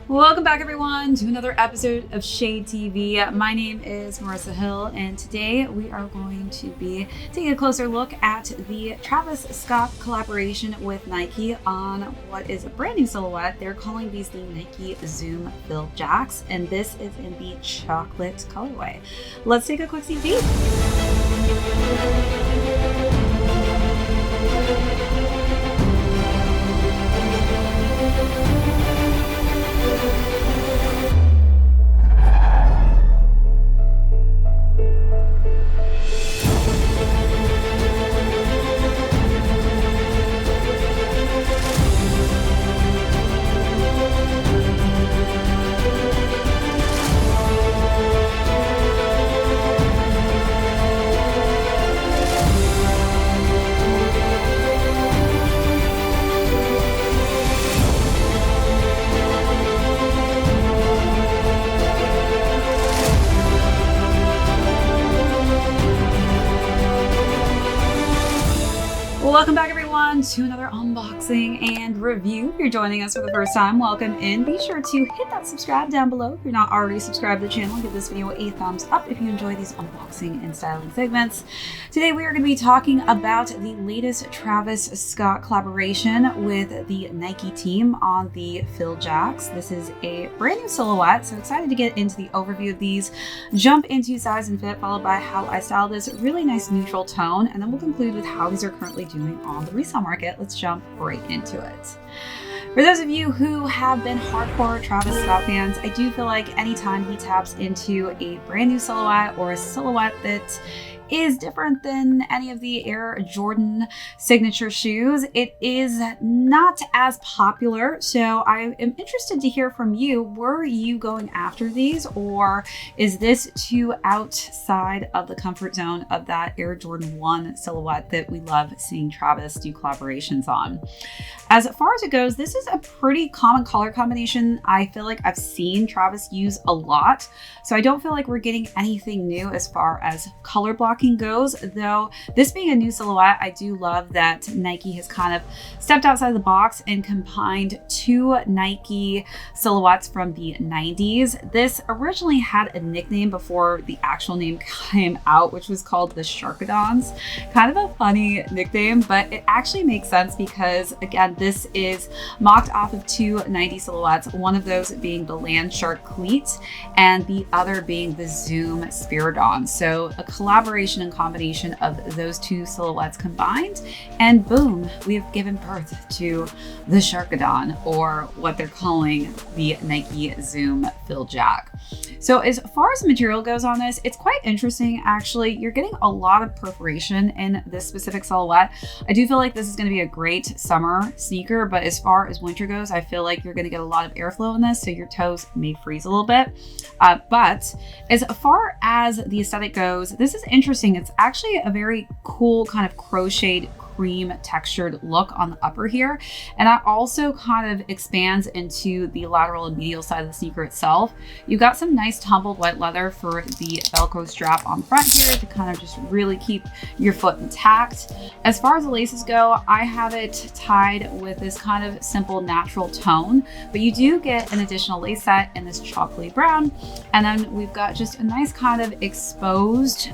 Welcome back, everyone, to another episode of ShadeTV. My name is Marissa Hill, and today we are going to be taking a closer look at the Travis Scott collaboration with Nike on what is a brand new silhouette. They're calling these the Nike Zoom Field Jaxx, and this is in the chocolate colorway. Let's take a quick sneak peek. Welcome back, everyone, to another unboxing and review. If you're joining us for the first time, welcome in. Be sure to hit that subscribe down below if you're not already subscribed to the channel. Give this video a thumbs up if you enjoy these unboxing and styling segments. Today we are going to be talking about the latest Travis Scott collaboration with the Nike team on the Field Jaxx. This is a brand new silhouette, so excited to get into the overview of these, jump into size and fit, followed by how I style this really nice neutral tone, and then we'll conclude with how these are currently doing on the resale market. Let's jump right into it. For those of you who have been hardcore Travis Scott fans, I do feel like anytime he taps into a brand new silhouette or a silhouette that is different than any of the Air Jordan signature shoes, it is not as popular. So I am interested to hear from you. Were you going after these, or is this too outside of the comfort zone of that Air Jordan 1 silhouette that we love seeing Travis do collaborations on? As far as it goes, this is a pretty common color combination I feel like I've seen Travis use a lot. So I don't feel like we're getting anything new as far as color blocking goes, though this being a new silhouette, I do love that Nike has kind of stepped outside the box and combined two Nike silhouettes from the 90s. This originally had a nickname before the actual name came out, which was called the Sharkadons. Kind of a funny nickname, but it actually makes sense because, again, this is mocked off of two 90 silhouettes, one of those being the Land Shark cleat and the other being the Zoom Spiridon. So a collaboration and combination of those two silhouettes combined, and boom, we have given birth to the Sharkadon, or what they're calling the Nike Zoom Field Jaxx. So as far as the material goes on this, it's quite interesting actually. You're getting a lot of perforation in this specific silhouette. I do feel like this is going to be a great summer sneaker, but as far as winter goes, I feel like you're going to get a lot of airflow in this, so your toes may freeze a little bit. But as far as the aesthetic goes, this is interesting. It's actually a very cool kind of crocheted cream textured look on the upper here, and that also kind of expands into the lateral and medial side of the sneaker itself. You've got some nice tumbled white leather for the Velcro strap on the front here to kind of just really keep your foot intact. As far as the laces go, I have it tied with this kind of simple natural tone, but you do get an additional lace set in this chocolatey brown, and then we've got just a nice kind of exposed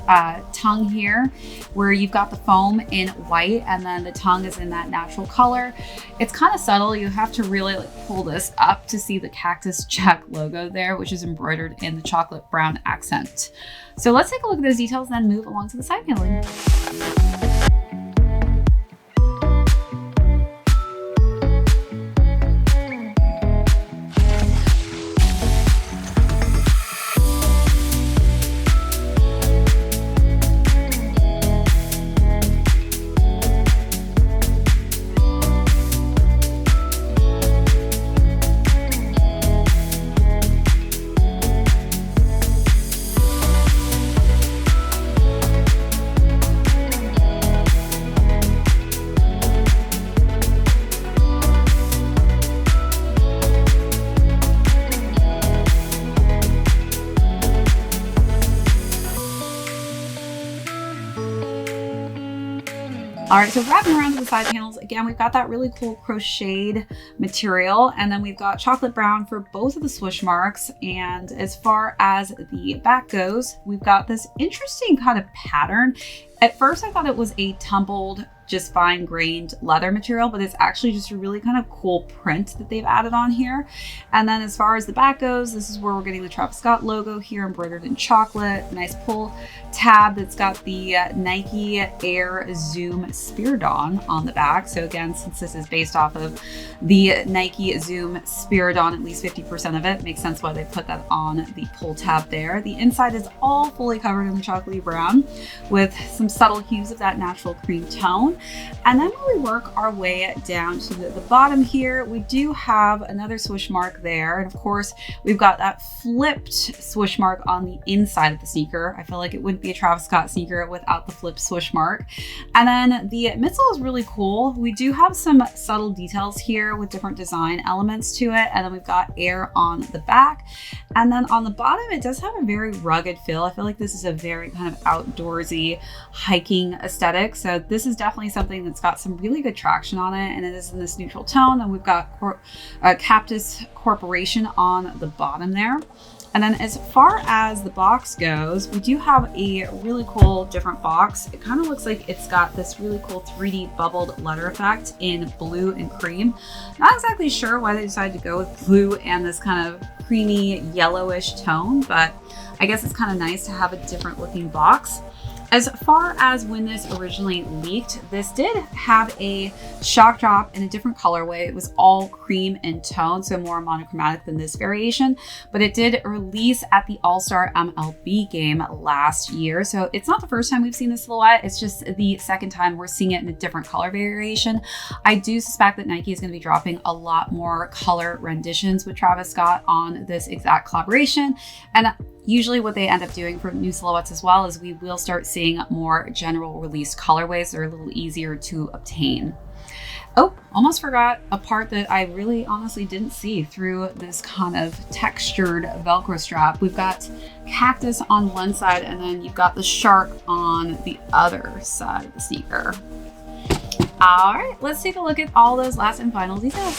tongue here where you've got the foam in white and then the tongue is in that natural color. It's kind of subtle. You have to really pull this up to see the Cactus Jack logo there, which is embroidered in the chocolate brown accent. So let's take a look at those details and then move along to the side paneling. All right, so wrapping around to the side panels, again, we've got that really cool crocheted material, and then we've got chocolate brown for both of the swoosh marks. And as far as the back goes, we've got this interesting kind of pattern. At first, I thought it was a tumbled, just fine grained leather material, but it's actually just a really kind of cool print that they've added on here. And then as far as the back goes, this is where we're getting the Travis Scott logo here embroidered in chocolate. Nice pull tab that's got the Nike Air Zoom Spiridon on the back. So again, since this is based off of the Nike Zoom Spiridon, at least 50% of it, makes sense why they put that on the pull tab there. The inside is all fully covered in the chocolatey brown with some subtle hues of that natural cream tone. And then when we work our way down to the bottom here, we do have another swoosh mark there. And of course, we've got that flipped swoosh mark on the inside of the sneaker. I feel like it wouldn't be a Travis Scott sneaker without the flipped swoosh mark. And then the midsole is really cool. We do have some subtle details here with different design elements to it. And then we've got air on the back. And then on the bottom, it does have a very rugged feel. I feel like this is a very kind of outdoorsy hiking aesthetic. So this is definitely something that's got some really good traction on it, and it is in this neutral tone. And we've got Cactus Corporation on the bottom there. And then as far as the box goes, we do have a really cool different box. It kind of looks like it's got this really cool 3D bubbled letter effect in blue and cream. Not exactly sure why they decided to go with blue and this kind of creamy yellowish tone, but I guess it's kind of nice to have a different looking box. As far as when this originally leaked, this did have a shock drop in a different colorway. It was all cream in tone, so more monochromatic than this variation, but it did release at the All-Star MLB game last year. So it's not the first time we've seen the silhouette, it's just the second time we're seeing it in a different color variation. I do suspect that Nike is gonna be dropping a lot more color renditions with Travis Scott on this exact collaboration. And usually what they end up doing for new silhouettes as well is we will start seeing more general release colorways that are a little easier to obtain. Oh, almost forgot a part that I really honestly didn't see through this kind of textured Velcro strap. We've got cactus on one side, and then you've got the shark on the other side of the sneaker. All right, let's take a look at all those last and final details.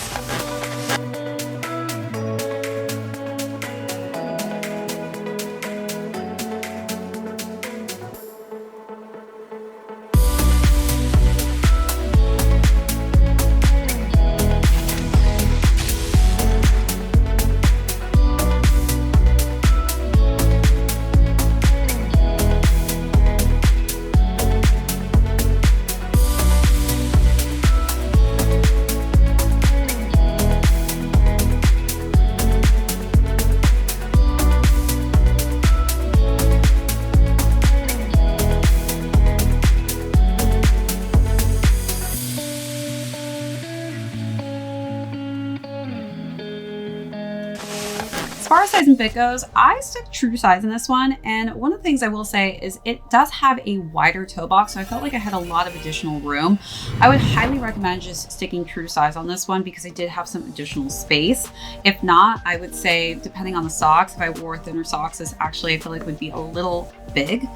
As far as size and fit goes, I stuck true size in this one, and one of the things I will say is it does have a wider toe box, so I felt like I had a lot of additional room. I would highly recommend just sticking true size on this one because I did have some additional space. If not, I would say, depending on the socks, if I wore thinner socks, this actually I feel like would be a little big.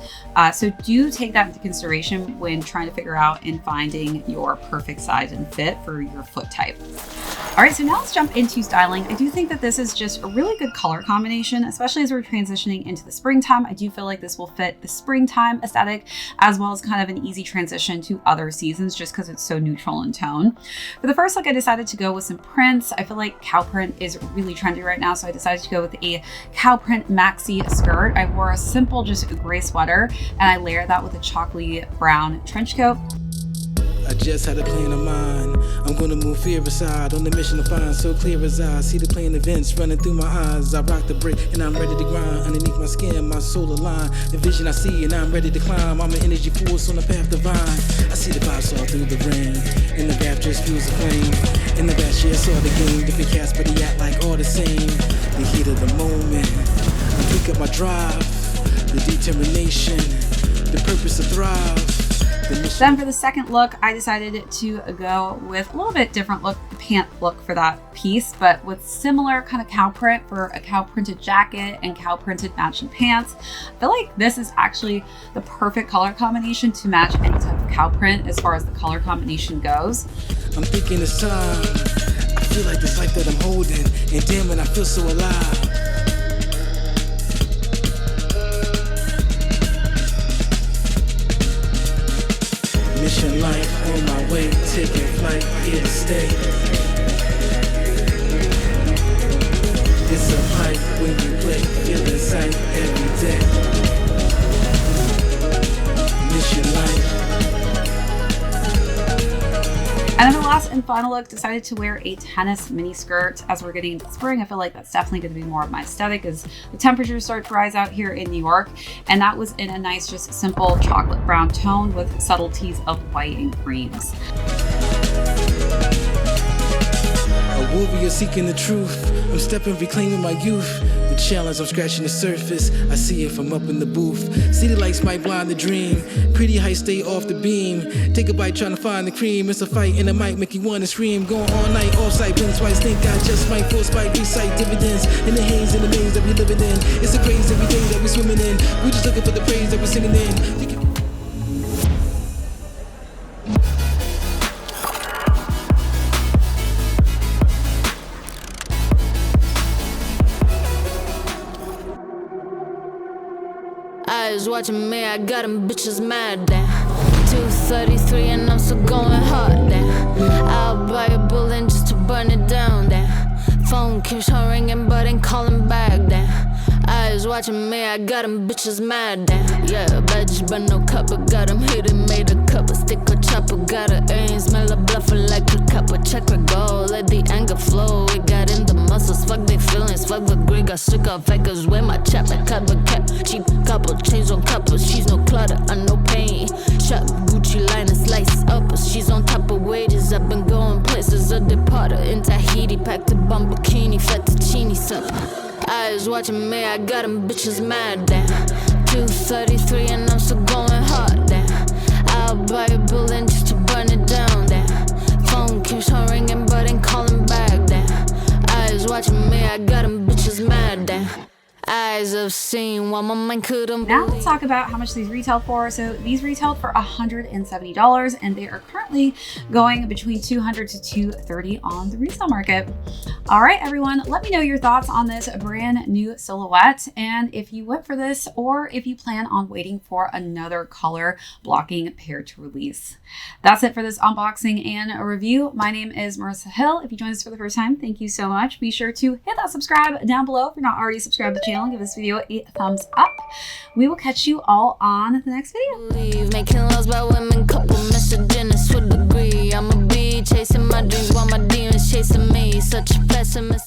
So do take that into consideration when trying to figure out and finding your perfect size and fit for your foot type. All right, so now let's jump into styling. I do think that this is just a really good color combination, especially as we're transitioning into the springtime. I do feel like this will fit the springtime aesthetic as well as kind of an easy transition to other seasons just because it's so neutral in tone. For the first look, I decided to go with some prints. I feel like cow print is really trendy right now, so I decided to go with a cow print maxi skirt. I wore a simple, just gray sweater, and I layered that with a chocolatey brown trench coat. I just had a plan of mine. I'm gonna move fear aside on the mission to find so clear as I see the planned events running through my eyes. I rock the break and I'm ready to grind. Underneath my skin, my soul aligned. The vision I see and I'm ready to climb. I'm an energy force on the path divine. I see the vibes all through the rain, and the rap just fuels the flame. In the back, yeah, saw the game. Different cats, but they act like all the same. The heat of the moment, I pick up my drive, the determination, the purpose to thrive. Then for the second look, I decided to go with a little bit different look, the pant look for that piece, but with similar kind of cow print for a cow printed jacket and cow printed matching pants. I feel like this is actually the perfect color combination to match any type of cow print as far as the color combination goes. I'm thinking it's time. I feel like this life that I'm holding, and damn it, I feel so alive. Mission life, on my way, taking flight, here to stay. It's a pipe when you play, feel the sight every day. Mission life. And then the last and final look, decided to wear a tennis mini skirt. As we're getting into spring, I feel like that's definitely going to be more of my aesthetic as the temperatures start to rise out here in New York. And that was in a nice, just simple chocolate brown tone with subtleties of white and creams. A warrior seeking the truth. I'm stepping, reclaiming my youth. The challenge, I'm scratching the surface. I see it from up in the booth. City lights might blind the dream. Pretty heights stay off the beam. Take a bite trying to find the cream. It's a fight and it might make you want to scream. Going all night, off site, blink twice. Think I just might force spike, recite dividends. In the haze, in the maze that we living in. It's a craze every day that we swimming in. We just looking for the praise that we're singing in. Eyes watching me, I got them bitches mad, damn. 2:33 and I'm still going hard, damn. I'll buy a bullet just to burn it down, damn. Phone keeps on ringing but ain't calling back, damn. Eyes watching me, I got them bitches mad, damn. Yeah, bitch, but no cuppa. Got them hidden, made a cup of stick or chopper. Got a aim, smell a bluffer like a cup of check or go. Let the anger flow, it got in the muscles. Fuck they feelings, fuck the greed. Got sick of fakers with my chopper. Cut but cap, cheap couple. Chains on couples, she's no clutter, no pain. Shop Gucci line and slices uppers. She's on top of wages, I've been going places. A departer in Tahiti, packed a bum bikini, fettuccine supper. Eyes watching me, I got them bitches mad, damn. 2:33 and I'm still going hard, damn. I'll buy a bullet just to burn it down, damn. Phone keeps on ringing but ain't calling back, damn. Eyes watching me, I got them bitches mad, damn. Eyes have seen what my mind couldn't Now believe. let's talk about how much these retail for. So these retailed for $170 and they are currently going between $200 to $230 on the resale market. All right, everyone, let me know your thoughts on this brand new silhouette and if you went for this or if you plan on waiting for another color blocking pair to release. That's it for this unboxing and a review. My name is Marissa Hill. If you joined us for the first time, thank you so much. Be sure to hit that subscribe down below if you're not already subscribed to the channel. Give this video a thumbs up. We will catch you all on the next video. Making loves by women, couple misogynists with degree. I'ma be chasing my dreams while my demons chasing me. Such a pessimist.